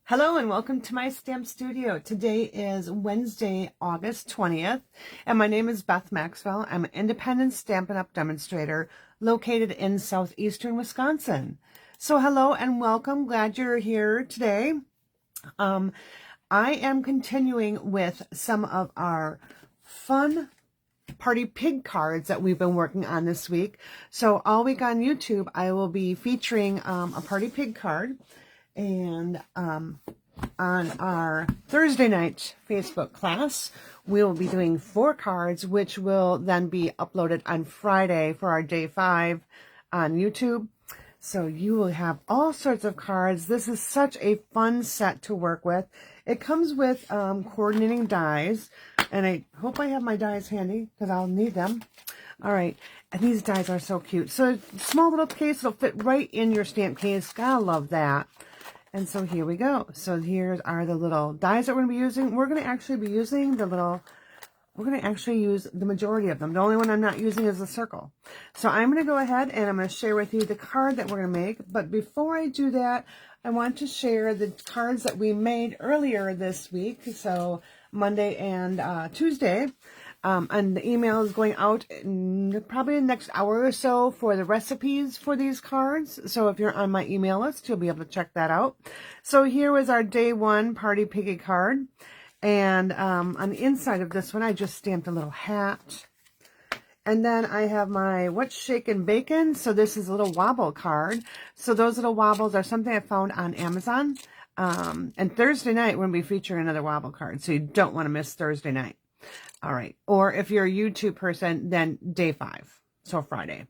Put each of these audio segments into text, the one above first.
Hello and welcome to my stamp studio. Today is Wednesday, August 20th, and my name is Beth Maxwell. I'm an independent Stampin' Up! Demonstrator located in southeastern Wisconsin. So hello and welcome. Glad you're here today. I am continuing with some of our fun Party Pig cards that we've been working on this week. So all week on YouTube, I will be featuring a Party Pig card. And on our Thursday night Facebook class, we will be doing 4 cards, which will then be uploaded on Friday for our day 5 on YouTube. So you will have all sorts of cards. This is such a fun set to work with. It comes with coordinating dies, and I hope I have my dies handy because I'll need them. All right, and these dies are so cute. So small little case, it'll fit right in your stamp case. Gotta love that. And so here we go. So here are the little dies that we're going to be using. We're going to actually be using we're going to actually use the majority of them. The only one I'm not using is the circle. So I'm going to go ahead and I'm going to share with you the card that we're going to make. But before I do that, I want to share the cards that we made earlier this week. So Monday and Tuesday. And the email is going out in probably the next hour or so for the recipes for these cards. So if you're on my email list, you'll be able to check that out. So here was our day 1 Party Piggy card. And on the inside of this one, I just stamped a little hat. And then I have my What's Shakin' Bacon. So this is a little wobble card. So those little wobbles are something I found on Amazon. And Thursday night, we're going to be featuring another wobble card. So you don't want to miss Thursday night. All right. Or if you're a YouTube person, then day 5. So Friday.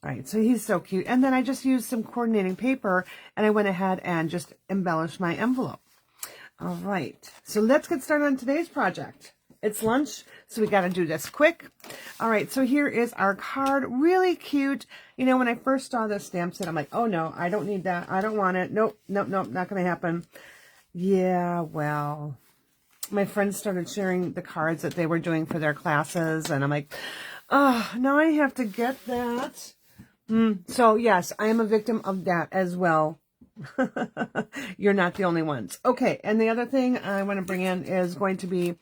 All right. So he's so cute. And then I just used some coordinating paper and I went ahead and just embellished my envelope. All right. So let's get started on today's project. It's lunch, so we got to do this quick. All right. So here is our card. Really cute. You know, when I first saw this stamp set, I'm like, oh no, I don't need that. I don't want it. Nope. Nope. Nope. Not going to happen. Yeah, well, my friends started sharing the cards that they were doing for their classes, and I'm like, oh, now I have to get that. So yes, I am a victim of that as well. You're not the only ones. Okay, and the other thing I want to bring in is going to be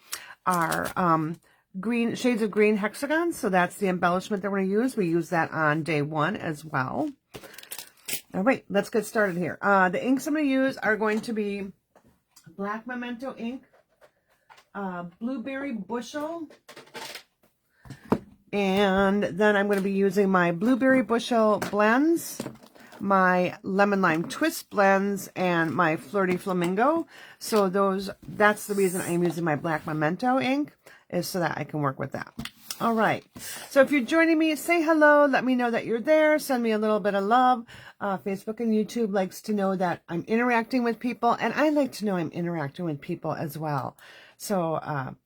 our green shades of green hexagons. So that's the embellishment that we're going to use. We use that on day 1 as well. All right, let's get started here. The inks I'm going to use are going to be black memento ink, blueberry bushel, and then I'm going to be using my blueberry bushel blends, my lemon lime twist blends, and my flirty flamingo. So that's the reason I'm using my black memento ink, is so that I can work with that. All right, so if you're joining me, say hello, let me know that you're there, send me a little bit of love. Facebook and YouTube likes to know that I'm interacting with people, and I like to know I'm interacting with people as well. So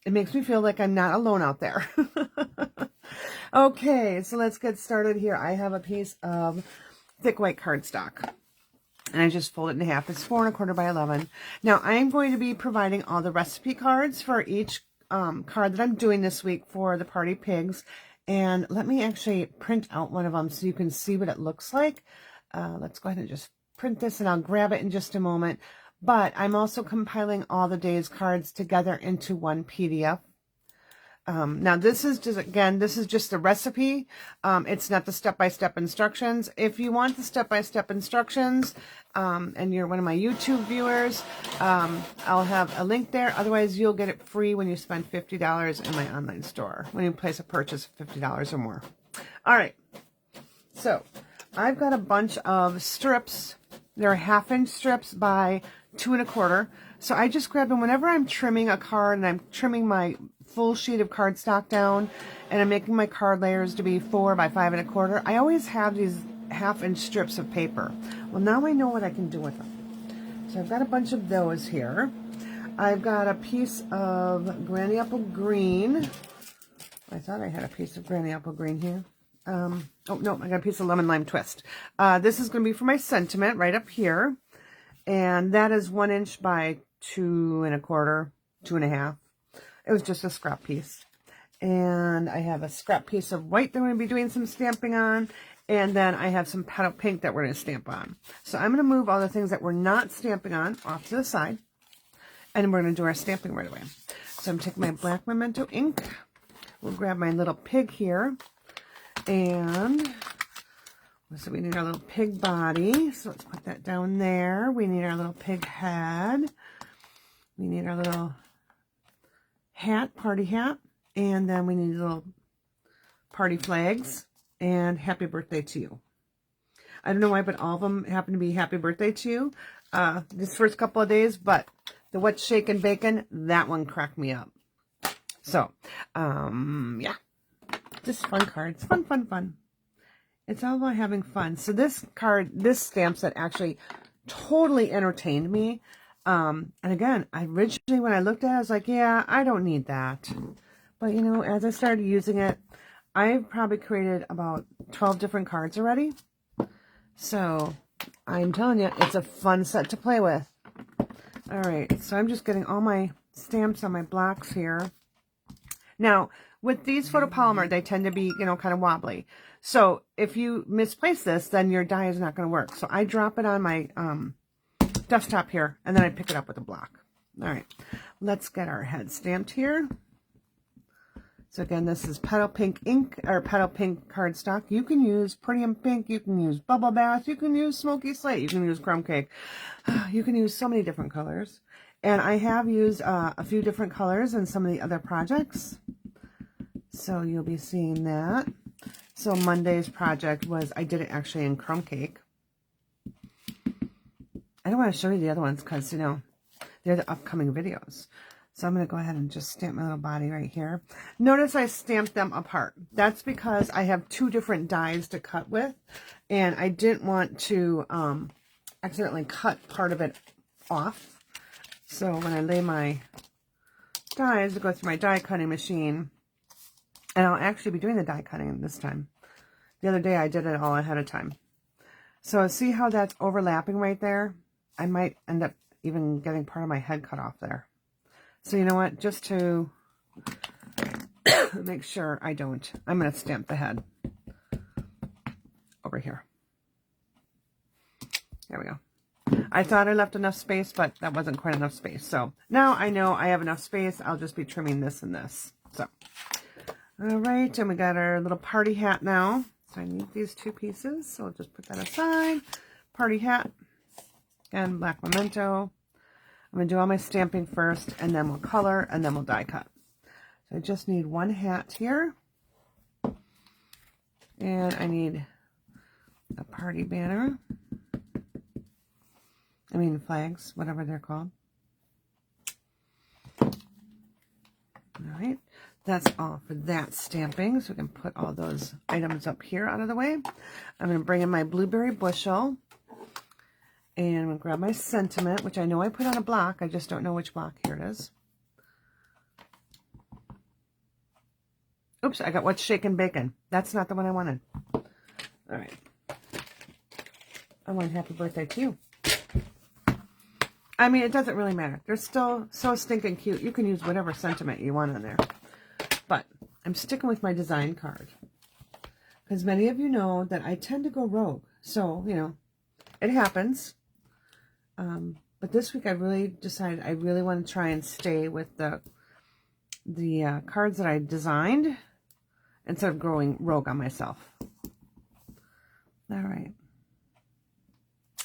it makes me feel like I'm not alone out there. Okay, so let's get started here. I have a piece of thick white cardstock, and I just fold it in half. It's 4 1/4 by 11. Now I am going to be providing all the recipe cards for each card that I'm doing this week for the Party Pigs. And let me actually print out one of them so you can see what it looks like. Let's go ahead and just print this, and I'll grab it in just a moment. But I'm also compiling all the day's cards together into one PDF. Now this is just, again, this is just the recipe. It's not the step-by-step instructions. If you want the step-by-step instructions, and you're one of my YouTube viewers, I'll have a link there. Otherwise, you'll get it free when you spend $50 in my online store, when you place a purchase of $50 or more. All right. So I've got a bunch of strips. They're 1/2-inch strips by 2 1/4. So I just grab them whenever I'm trimming a card and I'm trimming my full sheet of cardstock down and I'm making my card layers to be 4 by 5 1/4. I always have these 1/2-inch strips of paper. Well, now I know what I can do with them. So I've got a bunch of those here. I've got a piece of Granny Apple Green. I thought I had a piece of Granny Apple Green here. Oh, no, I got a piece of Lemon Lime Twist. This is going to be for my sentiment right up here. And that is 1 inch by 2 1/4, 2 1/2. It was just a scrap piece. And I have a scrap piece of white that I'm going to be doing some stamping on. And then I have some petal pink that we're going to stamp on. So I'm going to move all the things that we're not stamping on off to the side. And we're going to do our stamping right away. So I'm taking my black Memento ink. We'll grab my little pig here. And so we need our little pig body. So let's put that down there. We need our little pig head. We need our little hat, party hat. And then we need little party flags. And happy birthday to you. I don't know why, but all of them happen to be happy birthday to you this first couple of days. But the what's shaking bacon, that one cracked me up. So, yeah. Just fun cards. Fun, fun, fun. It's all about having fun. So this card, this stamp set actually totally entertained me. And again, originally when I looked at it, I was like, yeah, I don't need that. But, you know, as I started using it, I've probably created about 12 different cards already. So I'm telling you, it's a fun set to play with. All right, so I'm just getting all my stamps on my blocks here. Now, with these photopolymer, they tend to be, you know, kind of wobbly. So if you misplace this, then your die is not going to work. So I drop it on my desktop here, and then I pick it up with a block. All right, let's get our head stamped here. So again, this is petal pink ink, or petal pink cardstock. You can use Pretty Pink, you can use Bubble Bath, you can use Smoky Slate, you can use Crumb Cake. You can use so many different colors. And I have used a few different colors in some of the other projects. So you'll be seeing that. So Monday's project was, I did it actually in Crumb Cake. I don't want to show you the other ones because, you know, they're the upcoming videos. So I'm going to go ahead and just stamp my little body right here. Notice I stamped them apart. That's because I have two different dies to cut with. And I didn't want to accidentally cut part of it off. So when I lay my dies to go through my die cutting machine, and I'll actually be doing the die cutting this time. The other day I did it all ahead of time. So see how that's overlapping right there? I might end up even getting part of my head cut off there. So you know what, just to make sure I don't, I'm going to stamp the head over here. There we go. I thought I left enough space, but that wasn't quite enough space. So now I know I have enough space. I'll just be trimming this and this. So, all right, and we got our little party hat now. So I need these two pieces, so I'll just put that aside. Party hat and black Memento. I'm going to do all my stamping first, and then we'll color, and then we'll die cut. So I just need one hat here. And I need a party banner. I mean flags, whatever they're called. All right. That's all for that stamping. So we can put all those items up here out of the way. I'm going to bring in my blueberry bushel. And I'm going to grab my sentiment, which I know I put on a block. I just don't know which block. Here it is. Oops, I got what's shaking bacon. That's not the one I wanted. All right. I want happy birthday to you. I mean, it doesn't really matter. They're still so stinking cute. You can use whatever sentiment you want on there. But I'm sticking with my design card. Because many of you know that I tend to go rogue. So, you know, it happens. But this week I really decided I really want to try and stay with the cards that I designed instead of going rogue on myself. All right.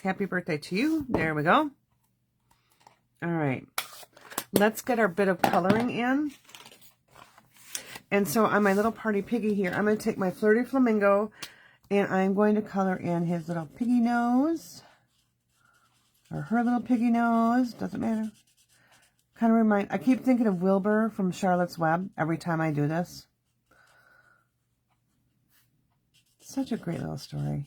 Happy birthday to you. There we go. All right. Let's get our bit of coloring in. And so on my little Party Piggy here, I'm going to take my Flirty Flamingo and I'm going to color in his little piggy nose. Or her little piggy nose, doesn't matter. Kind of I keep thinking of Wilbur from Charlotte's Web every time I do this. Such a great little story.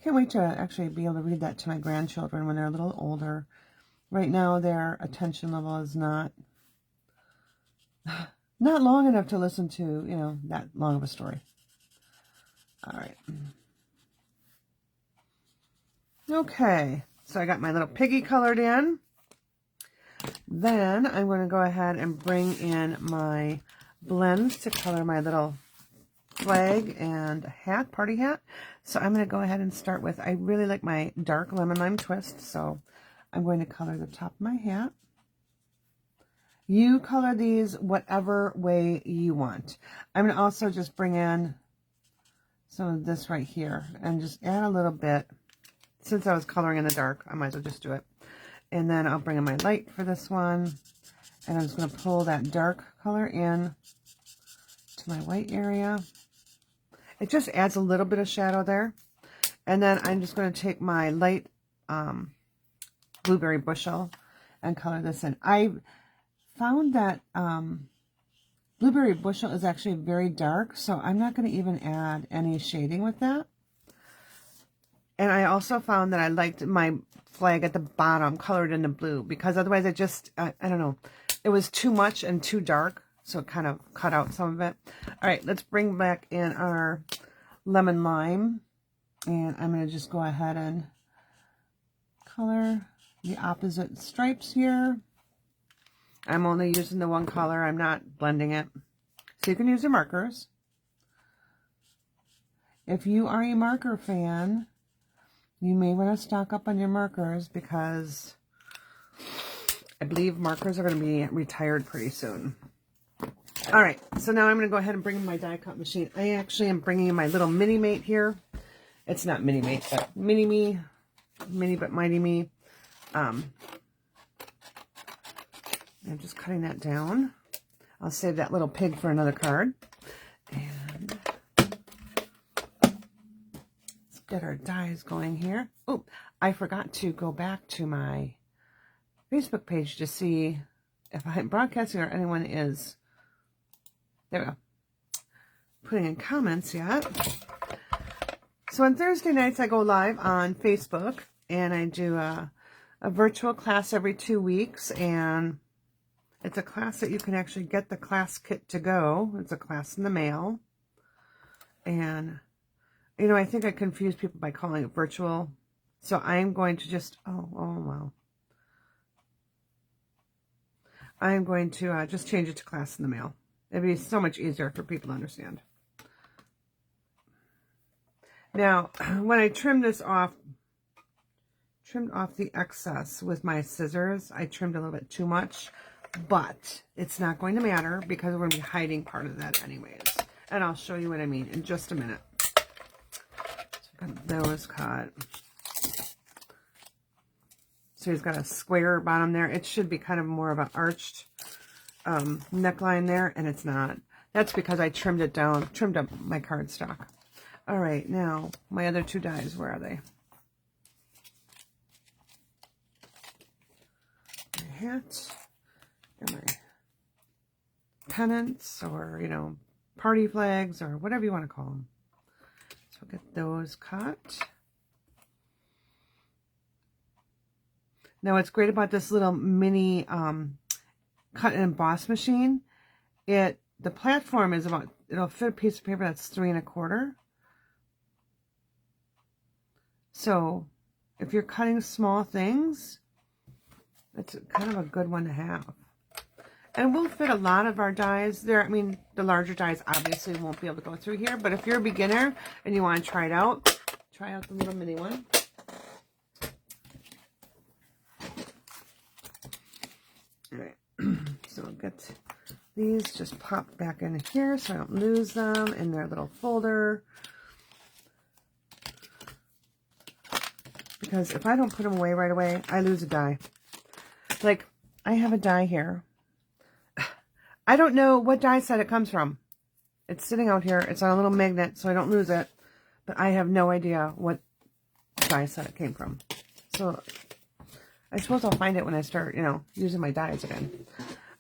Can't wait to actually be able to read that to my grandchildren when they're a little older. Right now, their attention level is not long enough to listen to, you know, that long of a story. All right. Okay, so I got my little piggy colored in. Then I'm going to go ahead and bring in my blends to color my little flag and hat, party hat. So I'm going to go ahead and start with, I really like my dark lemon lime twist, so I'm going to color the top of my hat. You color these whatever way you want. I'm going to also just bring in some of this right here and just add a little bit. Since I was coloring in the dark, I might as well just do it. And then I'll bring in my light for this one. And I'm just going to pull that dark color in to my white area. It just adds a little bit of shadow there. And then I'm just going to take my light blueberry bushel and color this in. I found that blueberry bushel is actually very dark, so I'm not going to even add any shading with that. And I also found that I liked my flag at the bottom colored in the blue, because otherwise it just, I don't know, it was too much and too dark, so it kind of cut out some of it. All right, let's bring back in our lemon lime, and I'm going to just go ahead and color the opposite stripes here. I'm only using the one color. I'm not blending it. So you can use your markers. If you are a marker fan, you may want to stock up on your markers, because I believe markers are going to be retired pretty soon. All right, so now I'm going to go ahead and bring in my die cut machine. I actually am bringing in my little mini mate here. It's not mini mate, but mini me, mini but mighty me. I'm just cutting that down. I'll save that little pig for another card. And let's get our dies going here. Oh, I forgot to go back to my Facebook page to see if I'm broadcasting or anyone is, there we go, putting in comments yet. So on Thursday nights, I go live on Facebook, and I do a virtual class every 2 weeks, and it's a class that you can actually get the class kit to go. It's a class in the mail. And, you know, I think I confuse people by calling it virtual. So I'm going to just, oh wow. I'm going to just change it to class in the mail. It'd be so much easier for people to understand. Now, when I trimmed this off, trimmed off the excess with my scissors, I trimmed a little bit too much. But it's not going to matter, because we're going to be hiding part of that anyways. And I'll show you what I mean in just a minute. So got those cut. So he's got a square bottom there. It should be kind of more of an arched neckline there, and it's not. That's because I trimmed it down, trimmed up my cardstock. All right, now my other two dies, where are they? My hat. And my pennants, or, you know, party flags, or whatever you want to call them. So we'll get those cut. Now, what's great about this little mini cut and emboss machine, the platform is about, it'll fit a piece of paper that's 3 1/4. So if you're cutting small things, it's kind of a good one to have. And we'll fit a lot of our dies there. I mean, the larger dies obviously won't be able to go through here, but if you're a beginner and you want to try it out, try out the little mini one. All right, so I'll get these just popped back in here so I don't lose them in their little folder. Because if I don't put them away right away, I lose a die. Like, I have a die here. I don't know what die set it comes from. It's sitting out here. It's on a little magnet, so I don't lose it. But I have no idea what die set it came from. So I suppose I'll find it when I start, you know, using my dies again.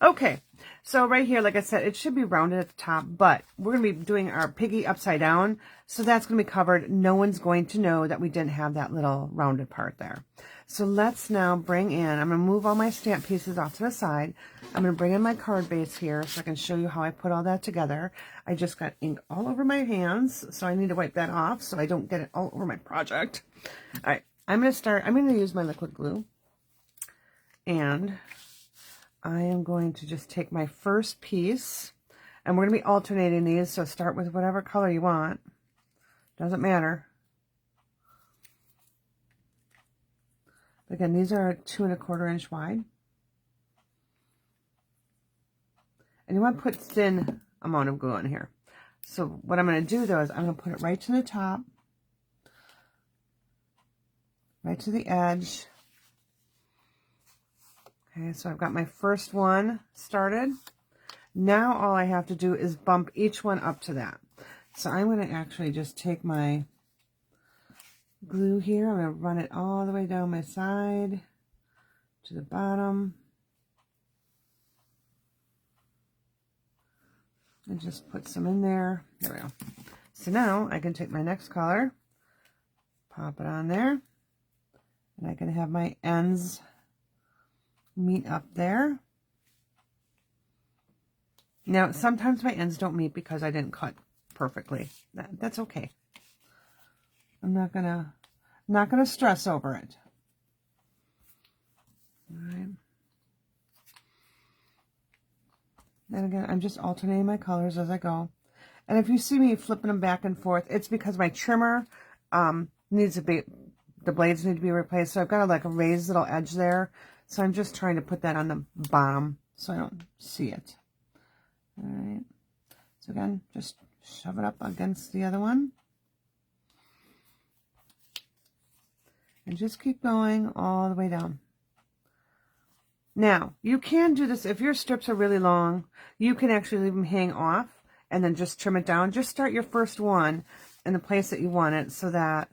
Okay, so right here, like I said, it should be rounded at the top, but we're going to be doing our piggy upside down, so that's going to be covered. No one's going to know that we didn't have that little rounded part there. So let's now bring in, I'm going to move all my stamp pieces off to the side. I'm going to bring in my card base here so I can show you how I put all that together. I just got ink all over my hands, so I need to wipe that off so I don't get it all over my project. All right, I'm going to use my liquid glue. And I am going to just take my first piece, And we're going to be alternating these, so start with whatever color you want. Doesn't matter. Again, these are 2 1/4 inch wide. And you want to put thin amount of glue on here. So what I'm going to do though is I'm going to put it right to the top, right to the edge. Okay, so I've got my first one started. Now all I have to do is bump each one up to that. So I'm going to actually just take my glue here. I'm going to run it all the way down my side to the bottom. And just put some in there. There we go. So now I can take my next color, pop it on there, and I can have my ends meet up there. Now, sometimes my ends don't meet because I didn't cut perfectly. That's okay. I'm not gonna stress over it. All right. And again, I'm just alternating my colors as I go. And if you see me flipping them back and forth, it's because my trimmer needs to be, the blades need to be replaced. So I've got like a raised little edge there. So I'm just trying to put that on the bottom so I don't see it. All right. So again, just shove it up against the other one. And just keep going all the way down. Now, you can do this, if your strips are really long, you can actually leave them hang off and then just trim it down. Just start your first one in the place that you want it so that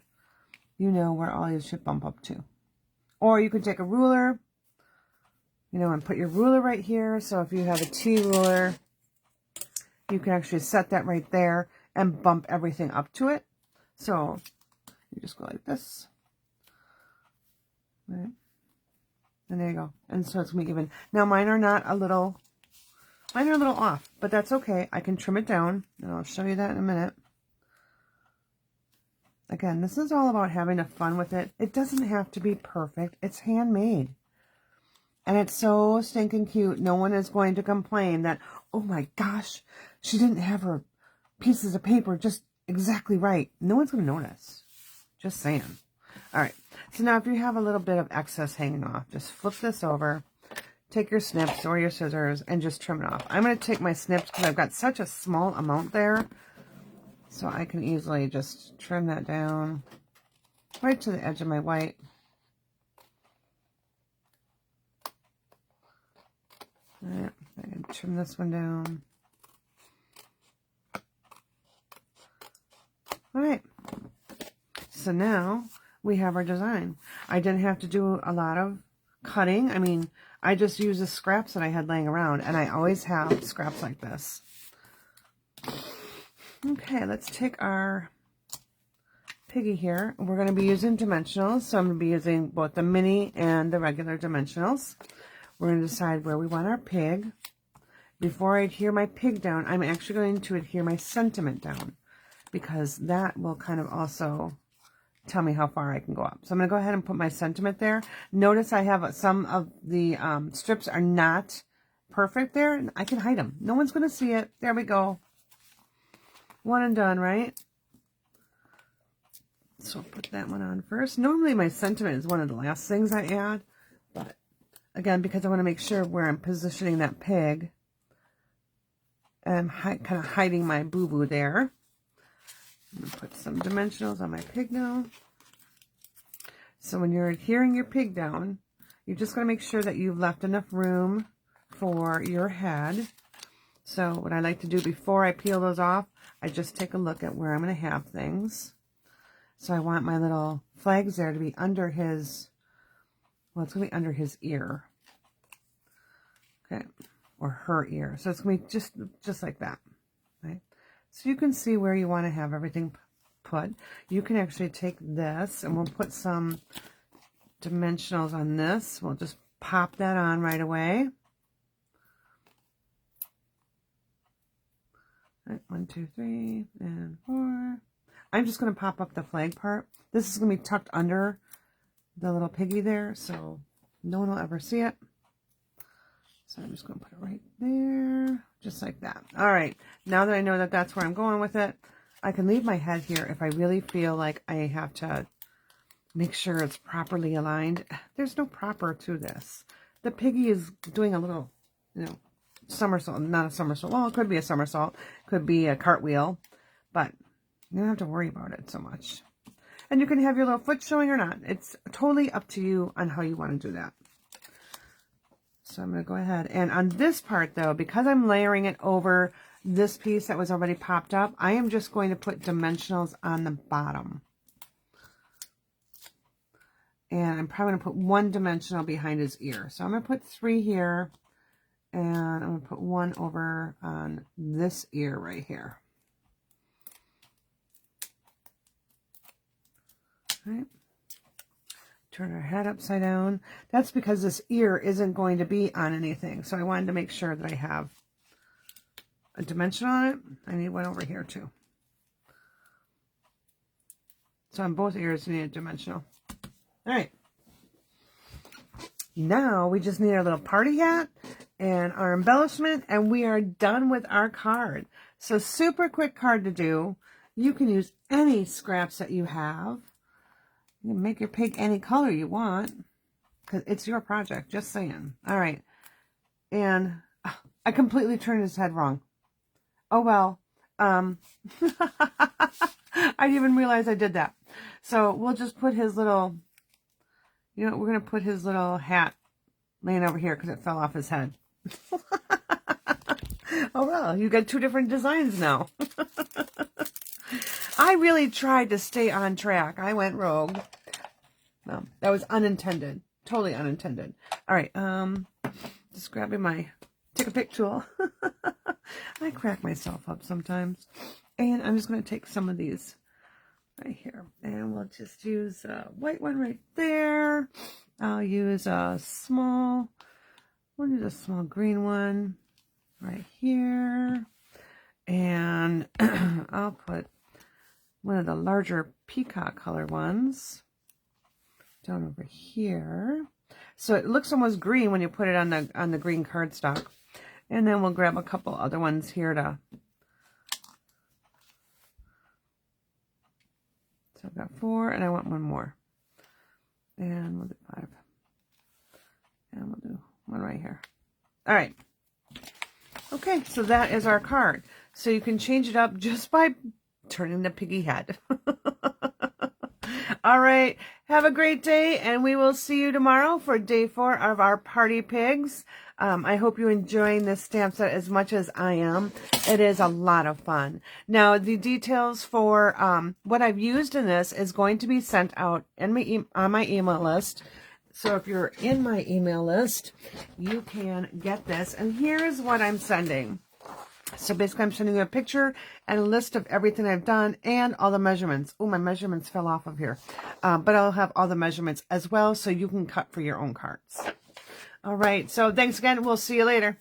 you know where all these should bump up to. Or you can take a ruler, you know, and put your ruler right here. So if you have a T ruler, you can actually set that right there and bump everything up to it. So you just go like this. Right. And there you go. And so it's going to be even. Now mine are a little off, but that's okay. I can trim it down, and I'll show you that in a minute. Again, this is all about having a fun with it. It doesn't have to be perfect. It's handmade. And it's so stinking cute. No one is going to complain that, oh my gosh, she didn't have her pieces of paper just exactly right. No one's going to notice. Just saying. All right. So now if you have a little bit of excess hanging off, just flip this over, take your snips or your scissors, and just trim it off. I'm going to take my snips because I've got such a small amount there, so I can easily just trim that down right to the edge of my white. All right, I can trim this one down. All right, so now we have our design. I didn't have to do a lot of cutting. I mean, I just used the scraps that I had laying around, and I always have scraps like this. Okay, let's take our piggy here. We're going to be using dimensionals, so I'm going to be using both the mini and the regular dimensionals. We're going to decide where we want our pig. Before I adhere my pig down, I'm actually going to adhere my sentiment down, because that will kind of also tell me how far I can go up. So I'm going to go ahead and put my sentiment there. Notice I have some of the strips are not perfect there, and I can hide them. No one's going to see it. There we go. One and done, right? So I'll put that one on first. Normally my sentiment is one of the last things I add, but again, because I want to make sure where I'm positioning that pig, I'm kind of hiding my boo-boo there. I'm going to put some dimensionals on my pig now. So when you're adhering your pig down, you're just going to make sure that you've left enough room for your head. So what I like to do before I peel those off, I just take a look at where I'm going to have things. So I want my little flags there to be under his, well, it's going to be under his ear. Okay, or her ear. So it's going to be just like that, right? So you can see where you want to have everything put. You can actually take this, and we'll put some dimensionals on this. We'll just pop that on right away. All right, 1, 2, 3, and 4. I'm just going to pop up the flag part. This is going to be tucked under the little piggy there, so no one will ever see it. So I'm just going to put it right there, just like that. All right, now that I know that that's where I'm going with it, I can leave my head here if I really feel like I have to make sure it's properly aligned. There's no proper to this. The piggy is doing a little, you know, somersault, not a somersault. Well, it could be a somersault, could be a cartwheel, but you don't have to worry about it so much. And you can have your little foot showing or not. It's totally up to you on how you want to do that. So I'm going to go ahead. And on this part, though, because I'm layering it over this piece that was already popped up, I am just going to put dimensionals on the bottom. And I'm probably going to put one dimensional behind his ear. So I'm going to put 3 here. And I'm going to put 1 over on this ear right here. All right. Turn our head upside down. That's because this ear isn't going to be on anything. So I wanted to make sure that I have a dimension on it. I need one over here too. So on both ears, we need a dimensional. All right. Now we just need our little party hat and our embellishment, and we are done with our card. So super quick card to do. You can use any scraps that you have. You can make your pig any color you want, because it's your project, just saying. All right. And I completely turned his head wrong. Oh, well. I didn't even realize I did that. So we'll just put his little, you know, we're going to put his little hat laying over here because it fell off his head. Oh, well, you got 2 different designs now. I really tried to stay on track. I went rogue. No, that was unintended. Totally unintended. All right. Just grabbing my Take-A-Pick tool. I crack myself up sometimes. And I'm just going to take some of these right here. And we'll just use a white one right there. I'll use a small, we'll use a small green one right here. And I'll put one of the larger peacock color ones down over here. So it looks almost green when you put it on the green cardstock. And then we'll grab a couple other ones here to, so I've got 4 and I want 1 more. And we'll do 5. And we'll do 1 right here. All right. Okay, so that is our card. So you can change it up just by turning the piggy head. All right, have a great day, and we will see you tomorrow for day 4 of our Party Pigs. I hope you're enjoying this stamp set as much as I am. It is a lot of fun. Now, the details for what I've used in this is going to be sent out in on my email list. So if you're in my email list, you can get this. And here's what I'm sending. So basically, I'm sending you a picture and a list of everything I've done and all the measurements. Oh, my measurements fell off of here. But I'll have all the measurements as well, so you can cut for your own cards. All right. So thanks again. We'll see you later.